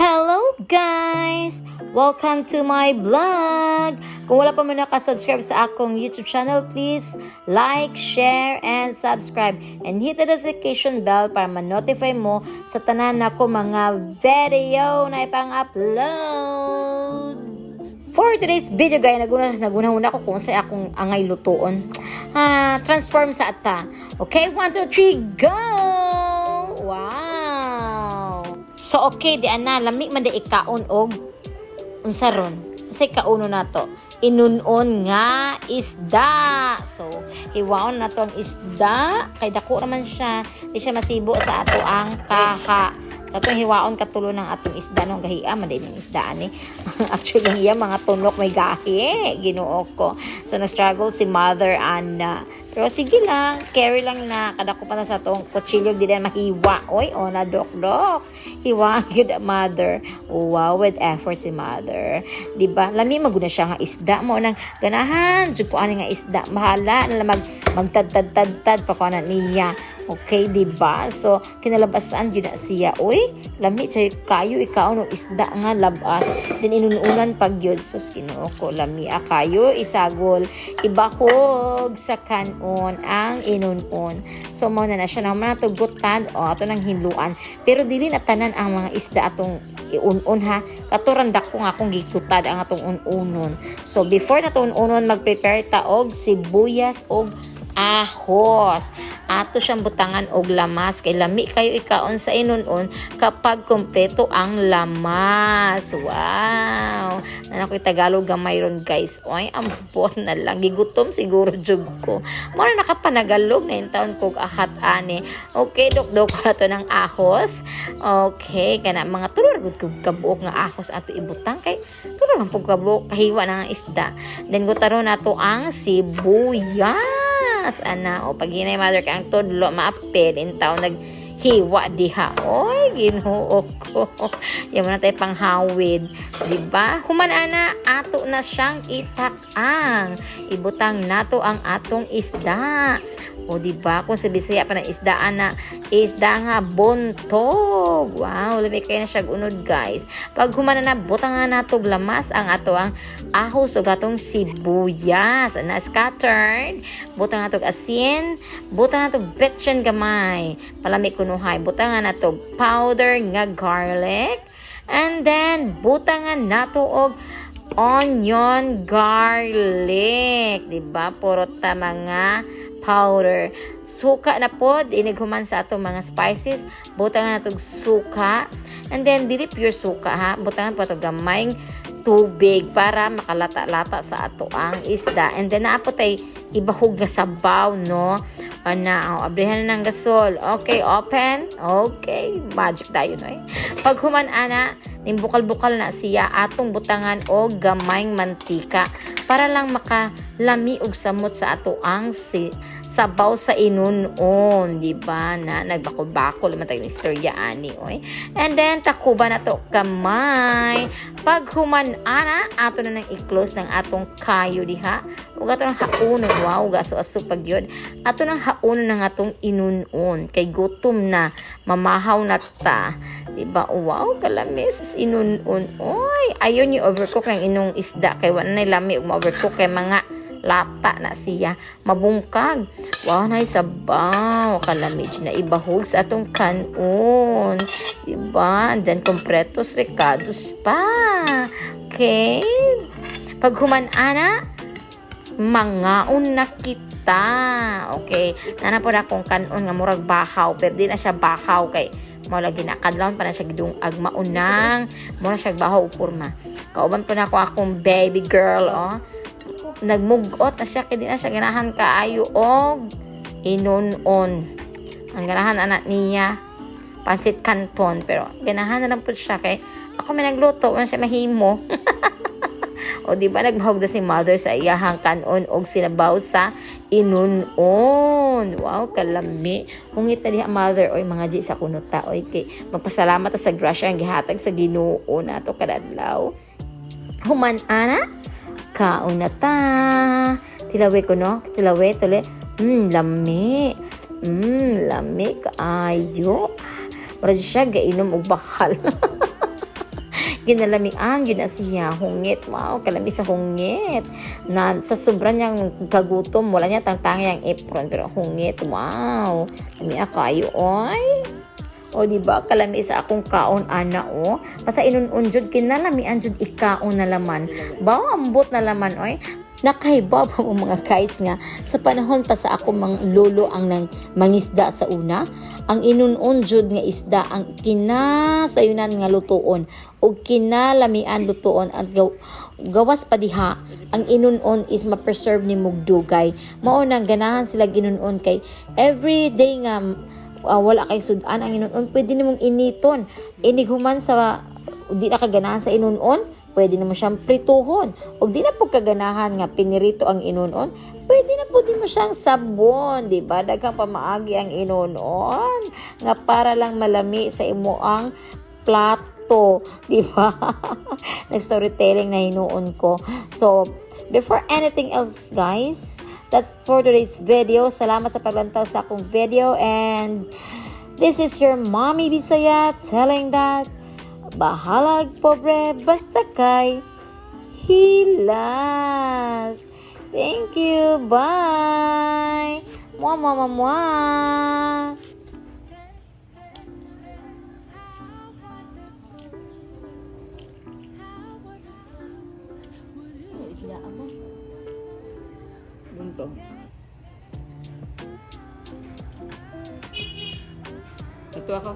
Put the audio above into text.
Hello guys! Welcome to my vlog! Kung wala pa mo nakasubscribe sa akong YouTube channel, please like, share, and subscribe. And hit the notification bell para ma-notify mo sa tanan na ko mga video na ipang-upload. For today's video guys, naguna ko kung sa akong angay lutuon. Transform sa ata. Okay, 1, 2, 3, go! Wow! So okay, di ana lami man di ikaon og unsa ron? Unsay kauno nato? Inunon nga isda. So hiwaon nato ang isda kay dako raman siya. Di siya masibo sa ato ang kaha. So atong hiwaon katulo ng atong isda nung gahiya man din ng isda ani. Actually iya mga tunok may gahi. Ginoo ko. So na-struggle si Mother Anna. Pero sige lang, carry lang na. Kada ko pa na sa itong kutsilyo, di na mahiwa. Oy, na dok-dok. Hiwa, good Mother. Wow, with effort si Mother. Diba? Lami maguna siya nga isda mo nang ganahan. Diyo ko nga isda. Mahala na magtad-tad-tad pa ko na niya. Okay, diba? So, kinalabasan yun na siya. Uy, lami, chay kayo, ikaw no isda nga labas. Din inununan pag yun. So, kinuo ko, lami, kayo, isagol. Ibahog sa kanon ang inunon. So, mauna na siya naman natugutan. Ato nang hinluan. Pero dili na tanan ang mga isda atong iunon ha. Katurandak ko nga akong gigutad ang atong ununon. So, before na ito ununon, mag-prepare ta og sibuyas og ahos. Ato siyang butangan og lamas kay lami kayo ikaon sa inunon kapag kompleto ang lamas. Wow! Nakoy Tagalog gamay ron guys. Oy, ambot na lang. Gigutom siguro jud ko. Mara nakapanagalog na yung taon kog ahat ani. Okay, dok-dok na to ng ahos. Okay, kana mga tulor gud kog kabuok nga ahos ato ibutang kay tulor man pug kabuok kahiwa na nga isda. Then gutaron nato ang sibuyas. Ana o pag hinay Mother ka ang tudlo maapil in taon naghiwa diha. Oy, Ginoo ko. Yan na tayo panghawid. Diba? Human ana ato na siyang itakang. Ibutang nato ang atong isda. O diba? Kung sa Bisaya pa ng isda ana, isda nga buntog. Wow, labi kayo na siya unod guys. Pag humana na butang nga nato lamas ang ato ang ahos o gatong sibuyas na scattered. Butang nga to asin, butang nga to betchin gamay. Palami kunuhay. Butang nga nato powder nga garlic. And then butang nga nato og onion garlic. Diba? Puro ta mga powder. Suka na pod, inighuman sa atong mga spices. Butangan natong suka. And then, dili pure suka ha. Butangan po ito gamayng tubig para makalata-lata sa ato ang isda. And then, naapot ay ibahog nga sabaw, no? Abrihan na ng gasol. Okay, open. Okay, magic tayo, no? Pag human ana, nimbukal-bukal na siya atong butangan o gamayng mantika para lang makalami og samot sa ato ang sabaw sa inunon, di ba? Na nagbakol-bakol man tayong istorya ani, oy. And then takuba na to kamay. Pag human ana, ato na nang i-close ng atong kayo diha. Ug ato nang haunon, wow, gaso-aso pag yun. Ato nang haunon ng atong inunon kay gutom na, mamahaw na ta. Diba? Wow, kalamis inunon. Oy, ayon ni overcook ng inong isda kay wala na lami ug ma-overcook kay mga lata na siya mabungkag. Wow, na sabaw kalamig na ibahog sa atong kanon, diba? And then completos recados pa. Okay, pag human ana mangaon na kita. Okay, nana po na akong kanon nga murag bahaw pero di na siya bahaw kay mao lagi nakadlawon pa na siya gidung agmaunang mura siya bahaw porma. Kauban po na ako akong baby girl nagmugot na siya kaya di na siya ganahan kaayo og inunon. Ang ganahan anak niya pansit canton pero ganahan na lang po siya kay ako may nagluto wala siya mahimo. O diba nagbahog na si Mother sa iyahang kanon og sinabaw sa inunon. Wow, kalami. Hungit na diha Mother oy mga G sa kunuta oy kay magpasalamat ta sa grasya ang gihatag sa Ginoo nato kadadlaw. Human ana kaon na ta. Tilawe ko no? Tilawe tuli. Lami. Lami kaayo. Mura siya gainom og bakal. ginalamian yun na siya hungit. Wow, kalami sa hungit na sa sobra niyang kagutom wala niya tangtangi ang apron pero hungit. Wow, lami kayo oy. O di ba kalami sa akong kaon ana o. Pasa inun-un jud kinalamian jud ikaon na laman. Bawa ambot na laman oy. Nakaibaw pa mo mga guys nga sa panahon pa sa ako mang lolo ang nang mangisda sa una. Ang inun-un jud nga isda ang kinasayunan nga lutuon o kinalamian lutuon at gawas pa diha ang inun-on is ma-preserve ni mugdugay. Mao nang ganahan sila ginun-on kay everyday nga wala kay sudan ang inunon, pwede nimong initon. Inighuman sa di na kaganahan sa inunon, pwede nimo siyang prituhon. O di na pagkaganahan nga pinirito ang inunon, pwede na po di mo siyang sabon, di ba? Daghang pamaagi ang inunon nga para lang malami sa imo ang plato, di ba? Nag-storytelling na hinuon ko. So, before anything else, guys, that's for today's video. Salamat sa paglantaw sa akong video. And this is your Mommy Bisaya telling that bahalag pobre basta kay hilas. Thank you. Bye. Mwah, mwah, mwah, mwah. Bunto. Ito ako.